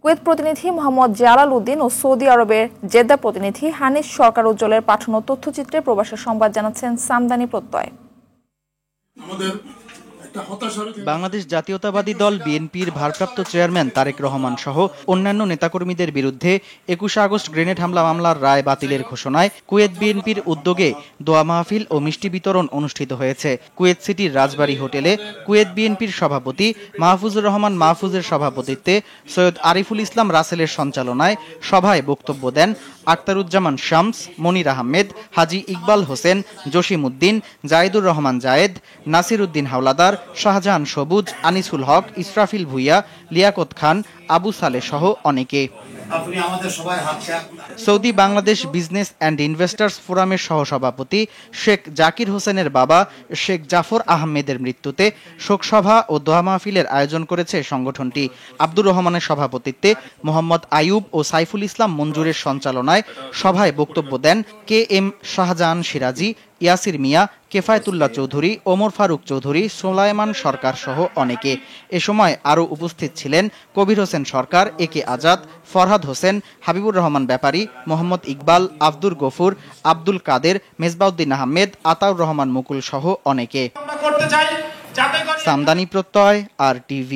Kuwait প্রতিনিধি মোহাম্মদ জালাল উদ্দিন ও Saudi আরবের Jeddah প্রতিনিধি হানিস সরকার উজ্জ্বলের পাঠানো তথ্যচিত্রে প্রবাসের সংবাদ জানাচ্ছেন সামদানি প্রত্যয়। বাংলাদেশ জাতীয়তাবাদী দল বিএনপির ভারপ্রাপ্ত চেয়ারম্যান তারেক রহমান সহ অন্যান্য নেতাকর্মীদের বিরুদ্ধে ২১ আগস্ট গ্রেনেড হামলা মামলার রায় বাতিলের ঘোষণায় কুয়েত বিএনপির উদ্যোগে দোয়া মাহফিল ও মিষ্টি বিতরণ অনুষ্ঠিত হয়েছে। কুয়েত সিটির রাজবাড়ী হোটেলে কুয়েত বিএনপির সভাপতি মাহফুজুর রহমান মাহফুজের সভাপতিত্বে সৈয়দ আরিফুল ইসলাম রাসেলের সঞ্চালনায় সভায় বক্তব্য দেন আখতারুজ্জামান শামস, মনির আহমেদ, হাজী ইকবাল হোসেন, জসিম উদ্দিন, জায়েদুর রহমান জায়েদ, নাসির উদ্দিন হাওলাদার, শাহজাহান সবুজ, আনিসুল হক, ইসরাফিল ভুইয়া, লিয়াকত খান, আবু সালে সহ অনেকে। Saudi Bangladesh business and investors ফোরামের সহসভাপতি শেখ জাকির হোসেনের বাবা শেখ জাফর আহমেদের মৃত্যুতে শোকসভা ও দোয়া মাহফিলের আয়োজন করেছে সংগঠনটি। আব্দুর রহমানের সভাপতিত্বে মোহাম্মদ আইয়ুব ও সাইফুল ইসলাম মঞ্জুরের সঞ্চালনায় সভায় বক্তব্য দেন KM শাহজাহান সিরাজি, ইয়াসির মিয়া, কেফায়েতুল্লাহ চৌধুরী, ওমর ফারুক চৌধুরী, সোলায়মান সরকার সহ অনেকে। এ সময় আরও উপস্থিত ছিলেন কবির হোসেন সরকার, AK আজাদ, ফরহাদ হোসেন, হাবিবুর রহমান ব্যাপারী, মোহাম্মদ ইকবাল, আব্দুর গফুর, আব্দুল কাদের, মেজবাউদ্দিন আহমেদ, আতাউর রহমান মুকুল সহ অনেকে। সামদানি প্রত্যয়, RTV।